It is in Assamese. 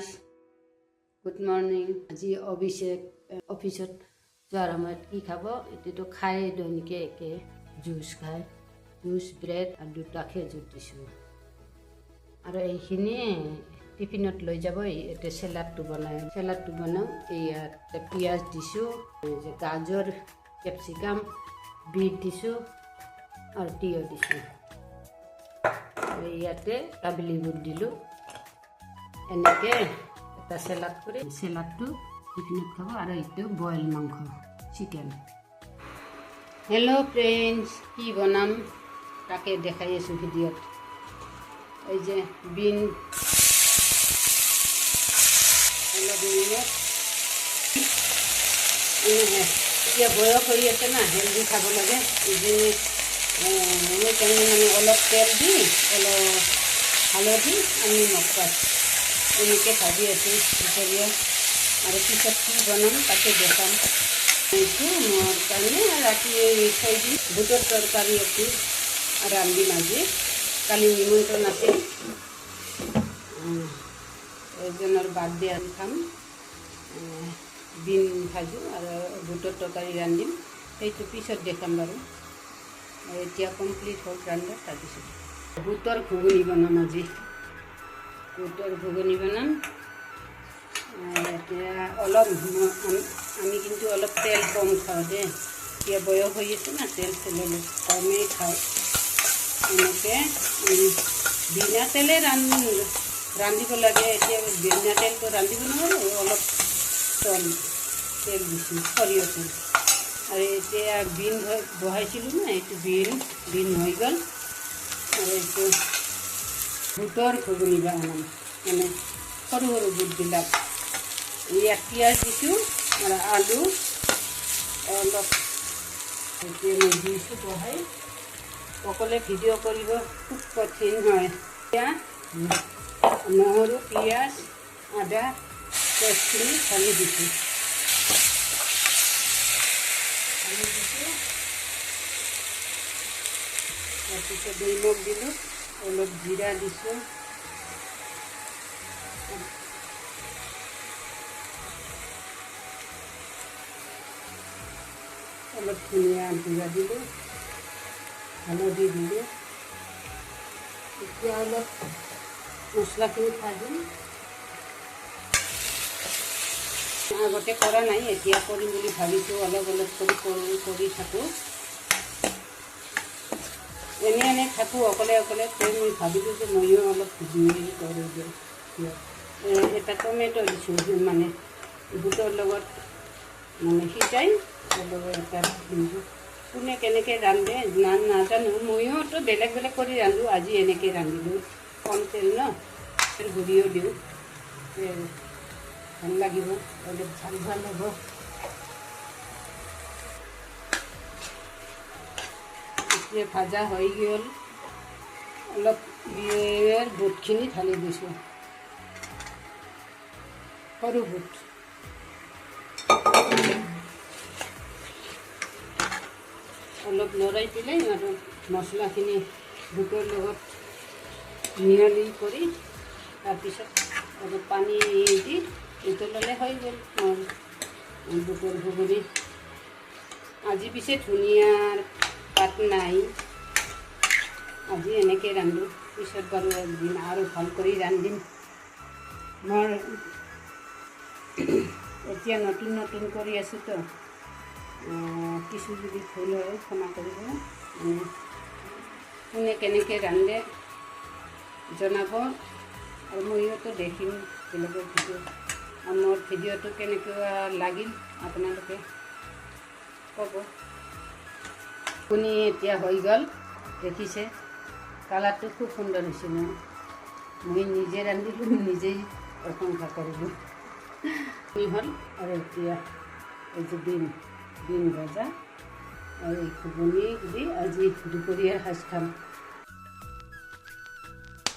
Guys, good morning. আজি অভিষেক অফিচত যোৱাৰ সময়ত কি খাব, এইটোতো খাই দৈনিকে একে জুচ খায়। জুচ, ব্ৰেড আৰু 2টা খেজুৰ দিছোঁ। আৰু এইখিনি টিফিনত লৈ যাব। এতিয়া চেলাডটো বনাওঁ। ইয়াতে পিঁয়াজ দিছোঁ, গাজৰ, কেপচিকাম, বিট দিছোঁ আৰু তিয়ঁহ দিছোঁ। ইয়াতে কাবুলী বুট দিলোঁ। এনেকৈ এটা চেলাড কৰি চেলাডটো টিফিনত খাব। আৰু এইটো বইল মাংস, চিকেন। হেল্ল' ফ্ৰেণ্ডছ, কি বনাম তাকে দেখাই আছোঁ ভিডিঅ'ত। এই যে বিন অলপ নিমখ, এতিয়া বয়স হৈ আছে না, হেল্ডি খাব লাগে। সেইকাৰণে মানে অলপ তেল দি, অলপ হালধি আৰু নিমখ পাত এনেকৈ ভাজি আছোঁ দুপৰীয়া। আৰু পিছত কি বনাম তাকে দেখাম। এইটো মোৰ কাৰণে ৰাতি থৈ দিম। বুটৰ তৰকাৰী আছিল আৰু ৰান্ধিম আজি। কালি নিমন্ত্ৰণ আছিল, এজনৰ বাৰ্থডে খাম। বিন ভাজোঁ আৰু বুটৰ তৰকাৰী ৰান্ধিম। সেইটো পিছত দেখাম বাৰু। এতিয়া কমপ্লিট হ'ল ৰান্ধা। তাৰপিছত বুটৰ ঘুগুনি বনাম আজি। এতিয়া অলপ আমি কিন্তু অলপ তেল কম খাওঁ দেই। এতিয়া বয়স হৈ আছে না, তেল অলপ কমেই খাওঁ। এনেকৈ বিনা তেলে ৰান্ধিব লাগে। এতিয়া বিনা তেলটো ৰান্ধিব নোৱাৰোঁ, অলপ তেল দিছোঁ, সৰিয়হ তেল। আৰু এতিয়া বিন বহাইছিলোঁ না, এইটো বিন হৈ গ'ল। আৰু এইটো বুটৰ ঘুগুনি বনাম, মানে সৰু সৰু বুটবিলাক। ইয়াত পিঁয়াজ দিছোঁ আৰু আলু অলপ এতিয়া মই দিছোঁ বহাই। অকলে ভিডিঅ' কৰিব খুব কঠিন হয়। এতিয়া নহৰু, পিঁয়াজ, আদা পেষ্টখিনি ঢালি দিছোঁ। তাৰপিছত নিমখ দিলোঁ, অলপ জিৰা দিছোঁ, অলপ ধনিয়া গুড়া দিলোঁ, হালধি দিলোঁ। এতিয়া অলপ মছলাখিনি ভাজিম। আগতে কৰা নাই, এতিয়া কৰিম বুলি ভাবিছোঁ। অলপ কৰি থাকোঁ। এনে থাকোঁ অকলে মই ভাবিলোঁ যে ময়ো অলপ ভিডিঅ' কৰি দিওঁ। এটা টমেটো দিছোঁ, মানে বুটৰ লগত মানে সিজাই এটা কোনে কেনেকৈ ৰান্ধে নাজানো। ময়োতো বেলেগ কৰি ৰান্ধোঁ। আজি এনেকৈ ৰান্ধিলোঁ। কম তেল ন, গুড়িও দিওঁ, ভাল লাগিব, অলপ ভাল হ'ব। এতিয়া ভাজা হৈ গ'ল। অলপ বুটখিনি ঢালি দিছোঁ, সৰু বুট। অলপ লৰাই পেলাই আৰু মছলাখিনি বুটৰ লগত মিহলি কৰি, তাৰপিছত অলপ পানী দি উতলালে হৈ গ'ল বুটৰ ঘুগুনি। আজি পিছে ধনিয়াৰ পাত নাই, আজি এনেকৈ ৰান্ধোঁ। পিছত বাৰু একদিন আৰু ভাল কৰি ৰান্ধিম। মই এতিয়া নতুন কৰি আছোঁতো, কিছু যদি ভুল হয় ক্ষমা কৰিব। কোনে কেনেকৈ ৰান্ধে জনাব, আৰু ময়োতো দেখিম বেলেগৰ ভিডিঅ'। আৰু মোৰ ভিডিঅ'টো কেনেকুৱা লাগিল আপোনালোকে ক'ব। আপুনি এতিয়া হৈ গ'ল, দেখিছে কালাৰটো খুব সুন্দৰ হৈছে ন। মই নিজে ৰান্ধিলোঁ, নিজেই প্ৰশংসা কৰিলোঁ। হ'ল আৰু এতিয়া এই যে বিন ভজা আৰু এই ঘুগুনি দি আজি দুপৰীয়াৰ সাজ খাম।